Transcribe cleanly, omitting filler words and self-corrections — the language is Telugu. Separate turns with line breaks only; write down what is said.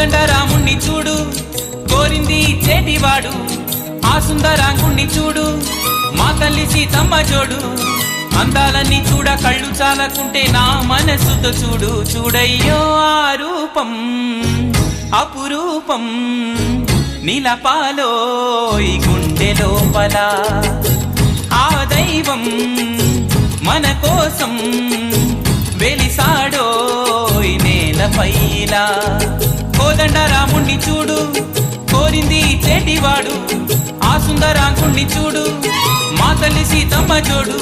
కోదండ రాముణ్ణి చూడు కోరింది చేటివాడు ఆ సుందరాంగుణ్ణి చూడు మా తల్లి సీతమ్మ జోడు అందాలన్నీ చూడ కళ్ళు చాలకుంటే నా మనసుతో చూడు చూడయ్యో ఆ రూపం అపురూపం నిలపాలో ఈ గుండె లోపల ఆ దైవం మన కోసం వెలిసాడో ఈ నేలపైలా కోదండ రాముణ్ణి చూడు కోరింది చేటివాడు ఆ సుందరాంగుణ్ణి చూడు మా తల్లి సీతమ్మ జోడు